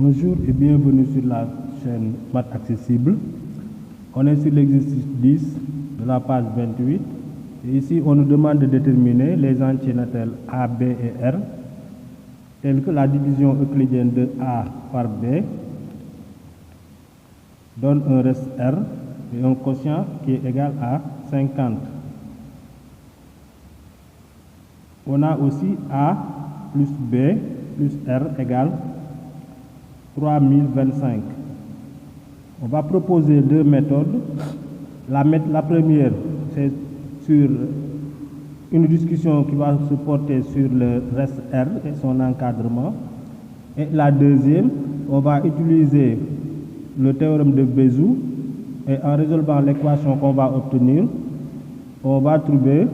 Bonjour et bienvenue sur la chaîne Maths Accessible. On est sur l'exercice 10 de la page 28. Et ici, on nous demande de déterminer les entiers naturels A, B et R, tels que la division euclidienne de A par B donne un reste R et un quotient qui est égal à 50. On a aussi A plus B plus R égale 3025. On va proposer deux méthodes. La première, c'est sur une discussion qui va se porter sur le reste R et son encadrement. Et la deuxième, on va utiliser le théorème de Bézout et en résolvant l'équation qu'on va obtenir, on va trouver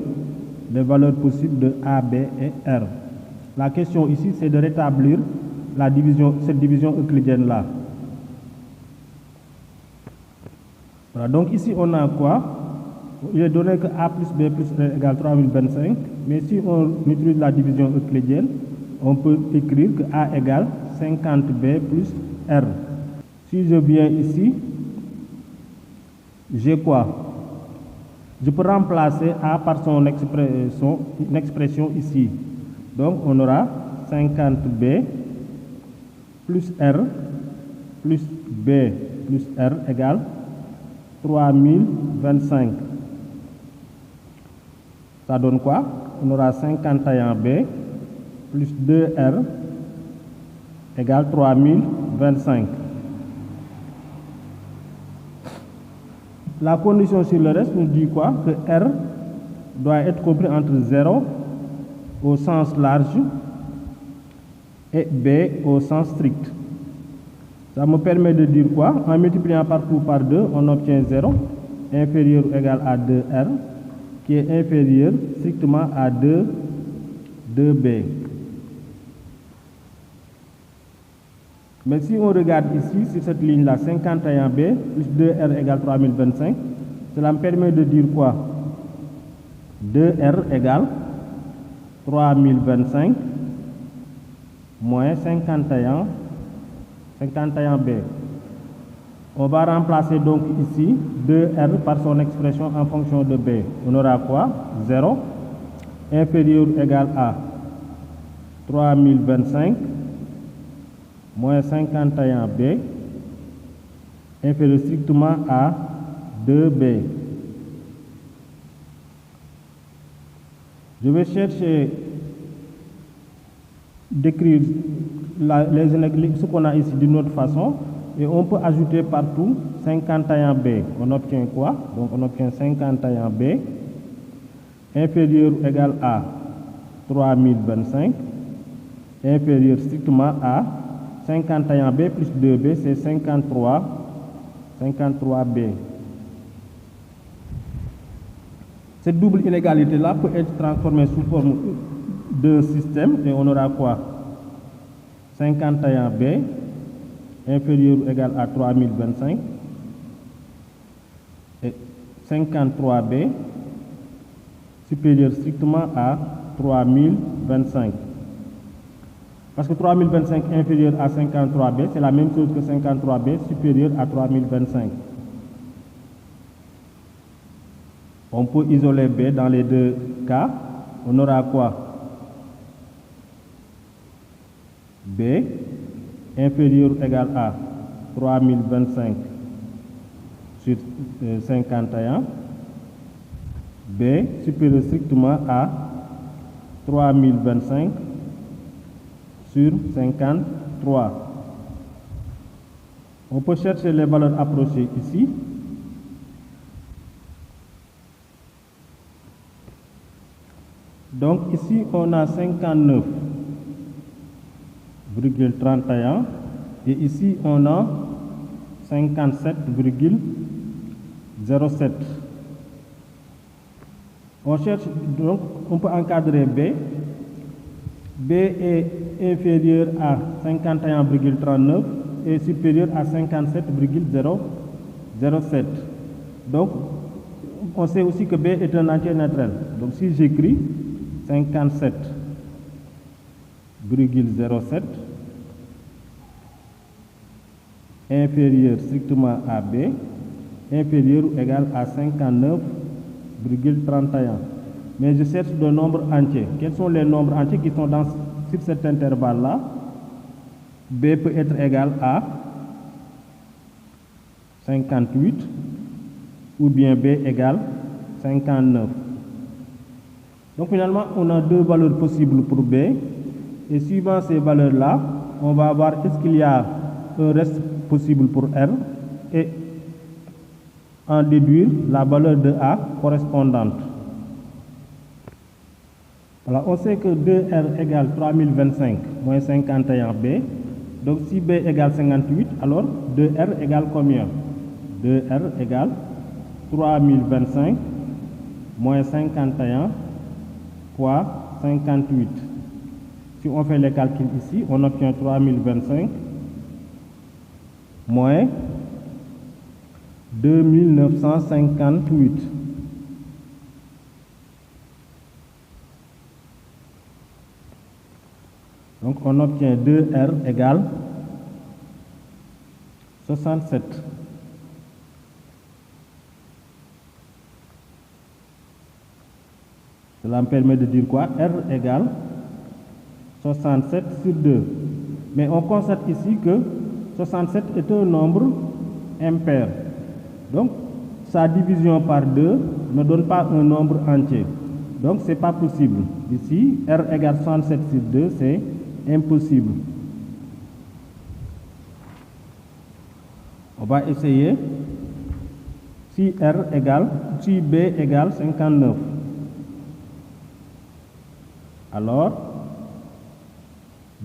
les valeurs possibles de A, B et R. La question ici, c'est de rétablir cette division euclidienne-là. Voilà, donc ici on a quoi? Il est donné que A plus B plus R égale 3025, mais si on utilise la division euclidienne, on peut écrire que A égale 50B plus R. Si je viens ici, j'ai quoi? Je peux remplacer A par son expression ici. Donc on aura 50B plus R plus B plus R égale 3025. Ça donne quoi? On aura 51B plus 2R égale 3025. La condition sur le reste nous dit quoi? Que R doit être compris entre 0 au sens large et B au sens strict. Ça me permet de dire quoi? En multipliant partout par 2, on obtient 0, inférieur ou égal à 2R, qui est inférieur strictement à 2B. Mais si on regarde ici, sur cette ligne-là, 51B plus 2R égale 3025, cela me permet de dire quoi? 2R égale 3025 moins 51B. On va remplacer donc ici 2R par son expression en fonction de B. On aura quoi? 0, inférieur ou égal à 3025 moins 51B, inférieur strictement à 2B. Je vais chercher d'écrire ce qu'on a ici d'une autre façon et on peut ajouter partout 51B. On obtient quoi? Donc on obtient 51B inférieur ou égal à 3025 inférieur strictement à 51B plus 2B, c'est 53B. Cette double inégalité-là peut être transformée sous forme d'un système et on aura quoi? 51B inférieur ou égal à 3025 et 53B supérieur strictement à 3025. Parce que 3025 inférieur à 53B, c'est la même chose que 53B supérieur à 3025. On peut isoler B dans les deux cas. On aura quoi? B inférieur ou égal à 3025 sur 51. B supérieur strictement à 3025 sur 53. On peut chercher les valeurs approchées ici. Donc ici on a 59,31 et ici on a 57,07. On cherche donc, on peut encadrer B. B est inférieur à 51,39 et supérieur à 57,007. Donc, on sait aussi que B est un entier naturel. Donc, si j'écris 57,07 inférieur strictement à B inférieur ou égal à 59,31. Mais je cherche de nombres entiers. Quels sont les nombres entiers qui sont sur cet intervalle-là? B peut être égal à 58 ou bien B égale 59. Donc finalement, on a deux valeurs possibles pour B. Et suivant ces valeurs-là, on va voir est-ce qu'il y a un reste possible pour R et en déduire la valeur de A correspondante. Voilà, on sait que 2R égale 3025 moins 51B. Donc si B égale 58, alors 2R égale combien? 2R égale 3025 moins 51 fois 58. Si on fait les calculs ici, on obtient 3025 moins 2958. Donc on obtient 2R égale 67. Cela me permet de dire quoi? R égale 67 sur 2. Mais on constate ici que 67 est un nombre impair. Donc, sa division par 2 ne donne pas un nombre entier. Donc, ce n'est pas possible. Ici, R égale 67 sur 2, c'est impossible. On va essayer. Si B égale 59. Alors,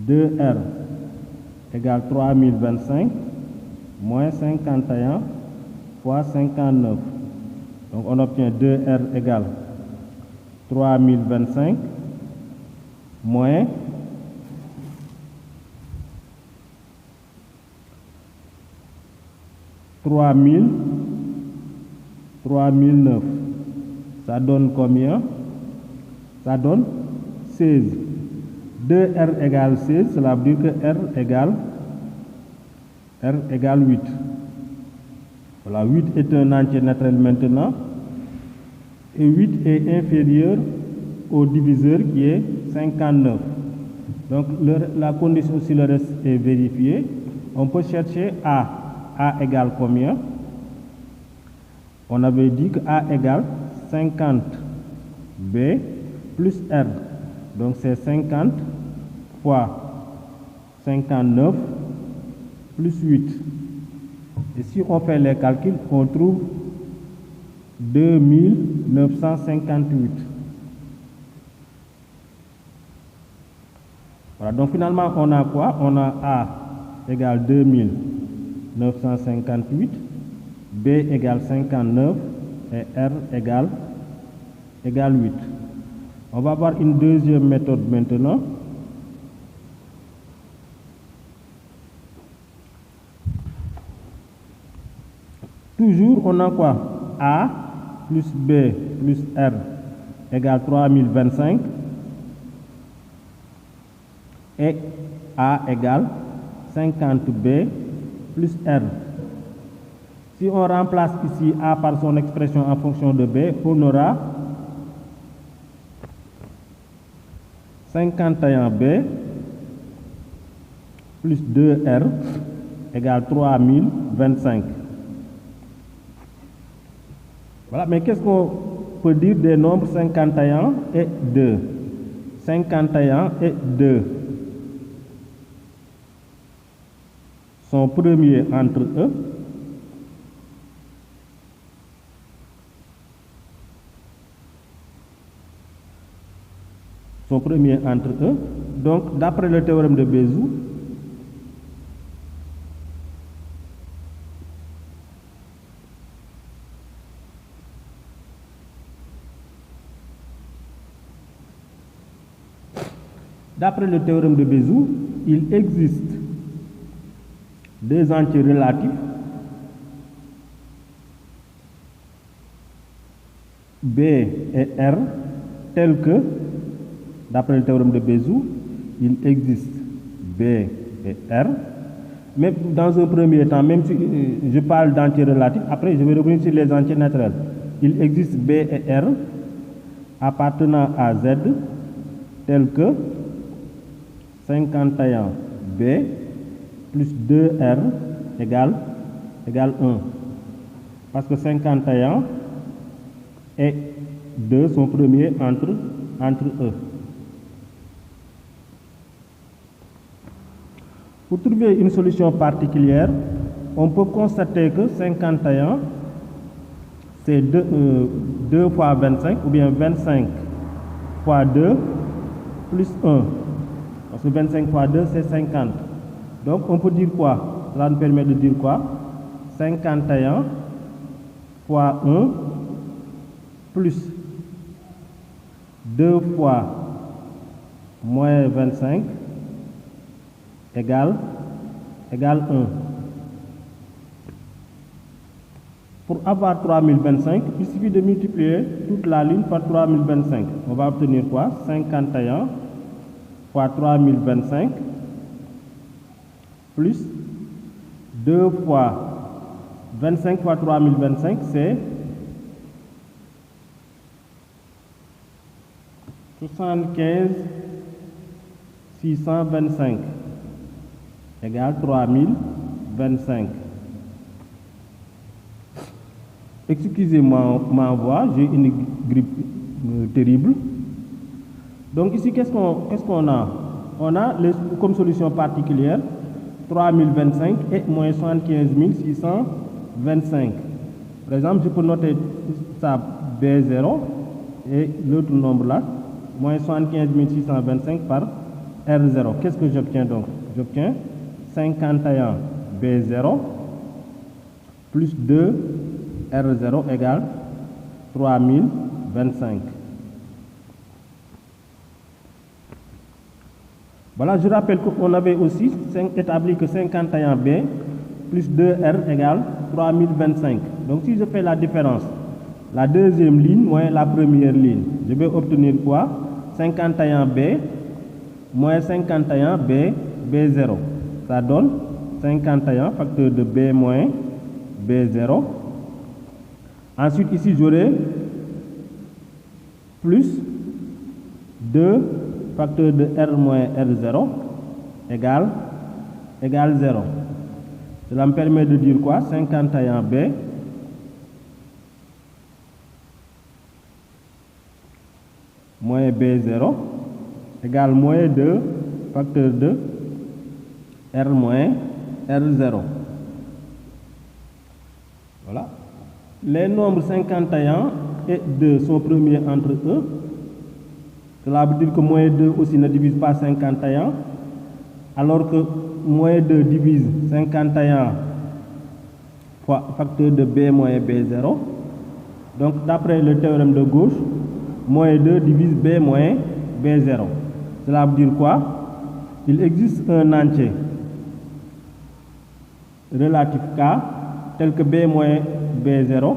2R égale 3025 moins 51 fois 59. Donc on obtient 2R égale 3025 moins 3009. Ça donne combien? Ça donne 16. 2R égale 16, cela veut dire que R égale 8. Voilà, 8 est un entier naturel maintenant. Et 8 est inférieur au diviseur qui est 59. Donc la condition si le reste est vérifiée, on peut chercher A. A égale combien? On avait dit que A égale 50B plus R. Donc c'est 50 fois 59 plus 8. Et si on fait les calculs, on trouve 2958. Voilà, donc finalement on a quoi? On a A égale 2958, B égale 59 et R égale 8. On va voir une deuxième méthode maintenant. Toujours, on a quoi? A plus B plus R égale 3025 et A égale 50B plus R. Si on remplace ici A par son expression en fonction de B, on aura 51B plus 2R égale 3025. Voilà, mais qu'est-ce qu'on peut dire des nombres 51 et 2? 51 et 2 sont premiers entre eux. Sont premiers entre eux. Donc, d'après le théorème de Bézout, il existe deux entiers relatifs B et R tels que, d'après le théorème de Bézout, il existe B et R. même dans un premier temps, même si je parle d'entiers relatifs, après je vais revenir sur les entiers naturels. Il existe B et R appartenant à Z tel que 51B plus 2R égale 1. Parce que 51 et 2 sont premiers entre eux. Pour trouver une solution particulière, on peut constater que 51, c'est 2 fois 25, ou bien 25 fois 2 plus 1. Parce que 25 fois 2, c'est 50. Donc, on peut dire quoi? Cela nous permet de dire quoi? 51 fois 1 plus 2 fois moins 25 égale 1. Pour avoir 3025, il suffit de multiplier toute la ligne par 3025. On va obtenir quoi? 51 fois 3025 plus 2 fois 25 fois 3025, c'est 75 625 égale 3025. Excusez-moi ma voix, j'ai une grippe terrible. Donc ici, qu'est-ce qu'on a? On a comme solution particulière 3025 et moins 75 625. Par exemple, je peux noter ça B0 et l'autre nombre là, moins 75 625 par R0. Qu'est-ce que j'obtiens donc? J'obtiens 51 B0 plus 2 R0 égale 3025. Voilà, je rappelle qu'on avait aussi établi que 51B plus 2R égale 3025. Donc si je fais la différence, la deuxième ligne moins la première ligne, je vais obtenir quoi? 51B moins 51B, B0. Ça donne 51 facteur de B moins B0. Ensuite, ici, j'aurai plus 2 facteur de R moins R0 égale 0. Cela me permet de dire quoi? 51B moins B0 égale moins 2 facteur de R moins R0. Voilà. Les nombres 51 et 2 sont premiers entre eux. Cela veut dire que moins 2 aussi ne divise pas 51, alors que moins 2 divise 51 fois facteur de B moins B0. Donc d'après le théorème de gauche, moins 2 divise B moins B0. Cela veut dire quoi? Il existe un entier relatif K tel que B moins B0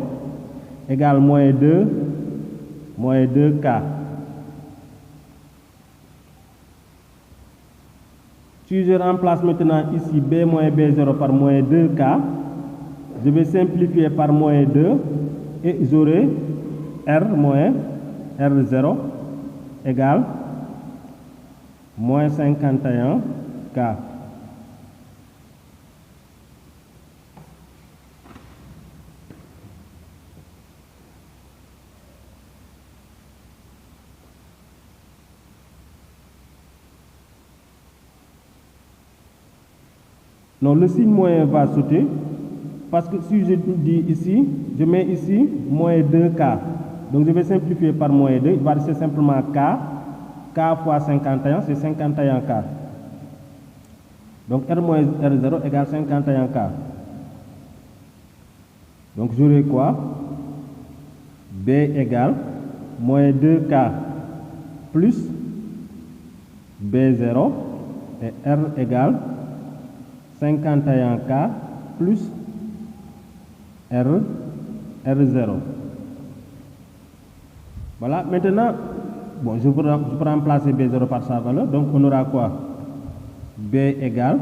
égale moins 2K. Si je remplace maintenant ici B moins B0 par moins 2K, je vais simplifier par moins 2 et j'aurai R moins R0 égale moins 51K. Non, le signe moins va sauter parce que si je dis ici, je mets ici moins 2K. Donc je vais simplifier par moins 2, il va rester simplement K. K fois 51, c'est 51K. Donc R moins R0 égale 51K. Donc j'aurai quoi? B égale moins 2K plus B0 et R égale 51K plus R0. Voilà, maintenant, bon, je peux remplacer B0 par sa valeur, donc on aura quoi? B égale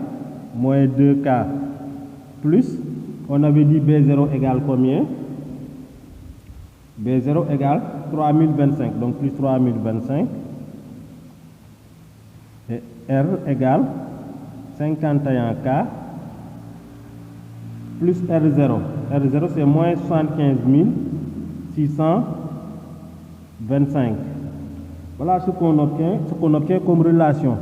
moins 2K plus, on avait dit B0 égale combien? B0 égale 3025, donc plus 3025. Et R égale 51K plus R0. R0 c'est moins 75 625. Voilà ce qu'on obtient comme relation.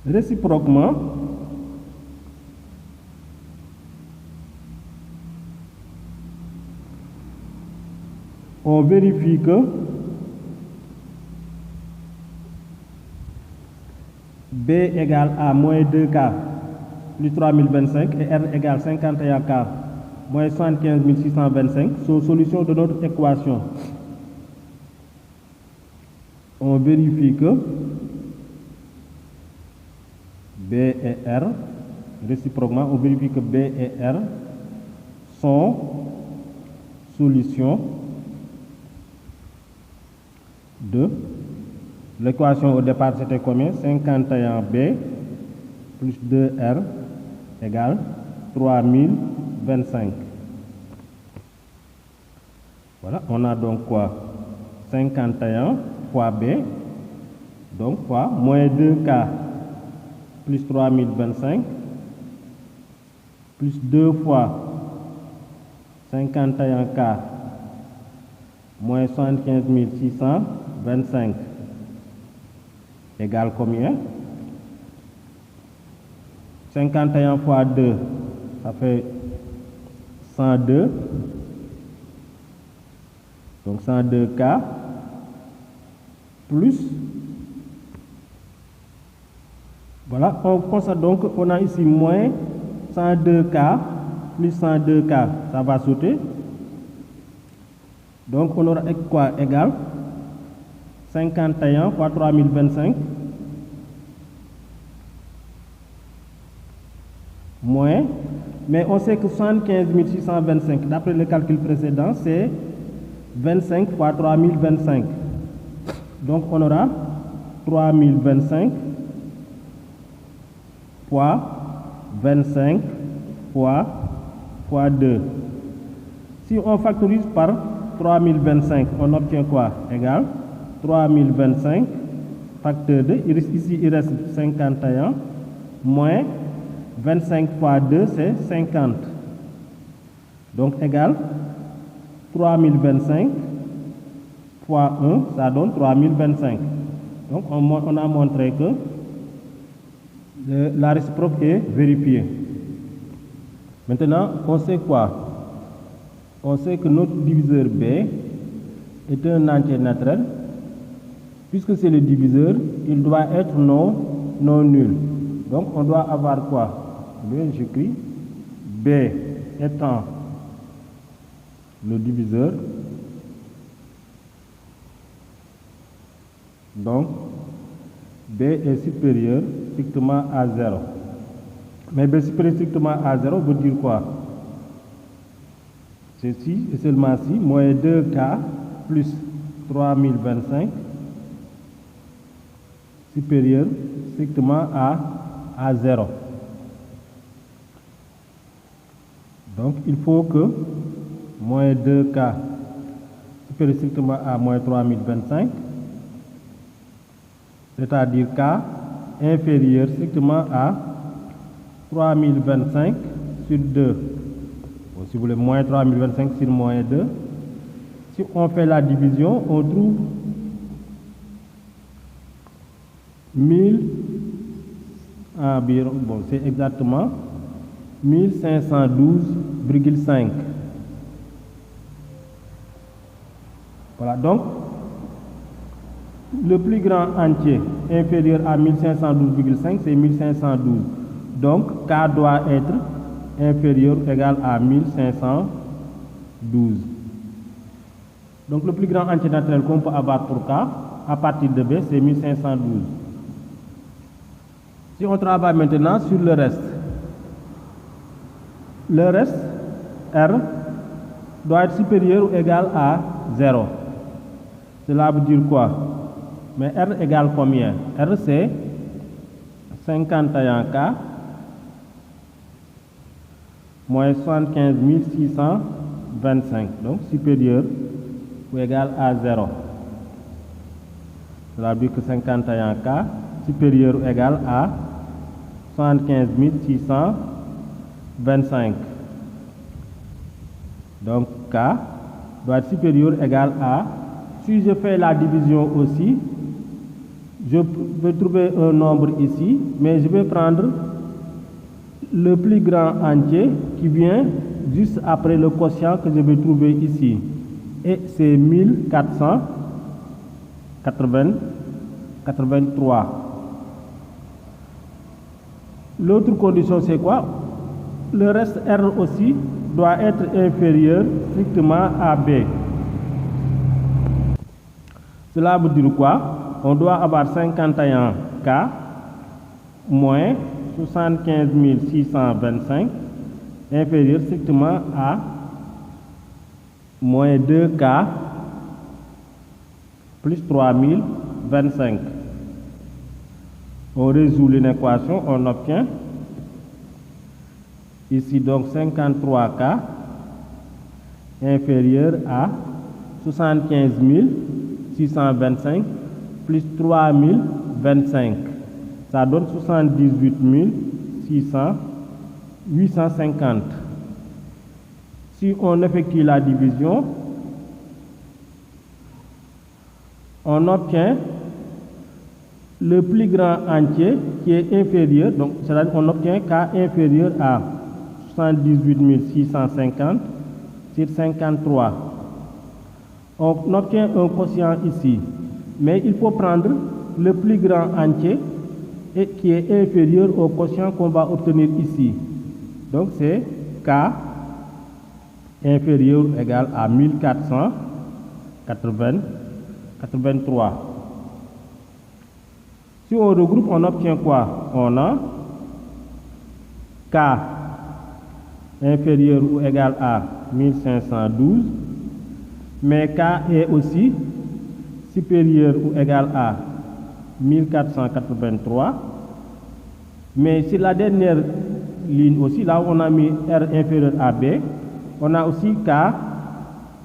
Réciproquement, on vérifie que B égale A moins 2K plus 3025 et R égale 51K moins 75 625 sont solutions de notre équation. On vérifie que B et R, réciproquement, on vérifie que B et R sont solutions de l'équation. Au départ c'était combien? 51B plus 2R égale 3025. Voilà, on a donc quoi? 51 fois B, donc fois moins 2K plus 3025 plus 2 fois 51K moins 75 625 égale combien? 51 fois 2, ça fait 102. Donc 102K plus, voilà, on constate donc on a ici moins 102K plus 102K, ça va sauter. Donc on aura quoi? Égal 51 fois 3025 moins, mais on sait que 75 625, d'après le calcul précédent, c'est 25 fois 3025. Donc on aura 3025 fois 25 fois 2. Si on factorise par 3025, on obtient quoi? Égal 3025 facteur 2, ici il reste 51, moins 25 fois 2, c'est 50. Donc égal 3025 fois 1, ça donne 3025. Donc on a montré que la réciproque est vérifiée. Maintenant, on sait quoi? On sait que notre diviseur B est un entier naturel. Puisque c'est le diviseur, il doit être non nul. Donc on doit avoir quoi? Bien, j'écris B étant le diviseur. Donc B est supérieur strictement à 0. Mais B supérieur strictement à 0 veut dire quoi? C'est si et seulement si moins 2K plus 3025 supérieur strictement à 0. Donc il faut que moins 2K supérieur strictement à moins 3025, c'est-à-dire K inférieur strictement à 3025 sur 2. Bon, si vous voulez, moins 3025 sur moins 2. Si on fait la division, on trouve 1000, bon, c'est exactement 1512,5. Voilà, donc le plus grand entier inférieur à 1512,5, c'est 1512. Donc K doit être inférieur ou égal à 1512. Donc le plus grand entier naturel qu'on peut avoir pour K à partir de B, c'est 1512. Si on travaille maintenant sur le reste, R doit être supérieur ou égal à 0. Cela veut dire quoi? Mais R égale combien? R c'est 51K moins 75 625, donc supérieur ou égal à 0. Cela veut dire que 51K supérieur ou égal à 75 625. Donc K doit être supérieur ou égal à, si je fais la division aussi, je peux trouver un nombre ici, mais je vais prendre le plus grand entier qui vient juste après le quotient que je vais trouver ici. Et c'est 1483. L'autre condition c'est quoi? Le reste R aussi doit être inférieur strictement à B. Cela veut dire quoi? On doit avoir 51K moins 75 625 inférieur strictement à moins 2K plus 3025. On résout l'équation, on obtient ici donc 53K inférieur à 75 625 plus 3025. Ça donne 78 850. Si on effectue la division, on obtient le plus grand entier qui est inférieur, donc c'est-à-dire qu'on obtient K inférieur à 78 650 sur 53. On obtient un quotient ici, mais il faut prendre le plus grand entier et qui est inférieur au quotient qu'on va obtenir ici. Donc c'est K inférieur ou égal à 1483. Si on regroupe, on obtient quoi? On a K inférieur ou égal à 1512, mais K est aussi supérieur ou égal à 1483. Mais sur la dernière ligne aussi, là où on a mis R inférieur à B, on a aussi K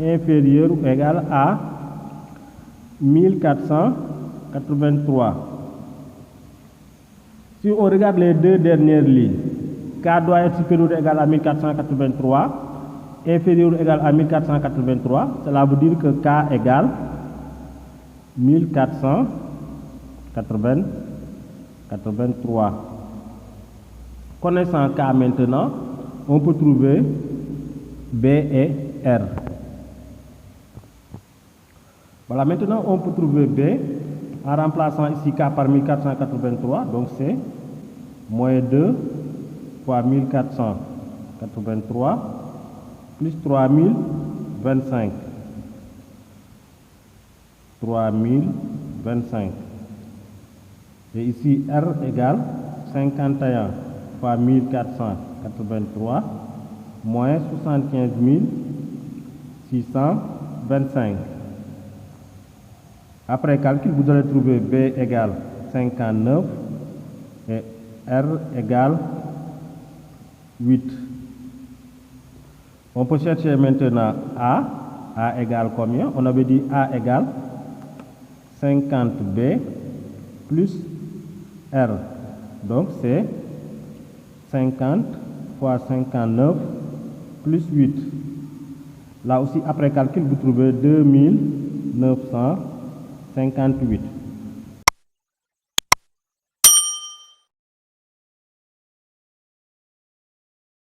inférieur ou égal à 1483. Si on regarde les deux dernières lignes, K doit être supérieur ou égal à 1483, inférieur ou égal à 1483. Cela veut dire que K égale 1483. Connaissant K maintenant, on peut trouver B et R. Voilà, maintenant on peut trouver B en remplaçant ici K par 1483. Donc c'est moins 2 fois 1483 plus 3025. 3025. Et ici R égale 51 fois 1483 moins 75 625. Après calcul, vous allez trouver B égale 59 et R égale 8. On peut chercher maintenant A. A égale combien? On avait dit A égale 50B plus R. Donc c'est 50 fois 59 plus 8. Là aussi, après calcul, vous trouvez 2958.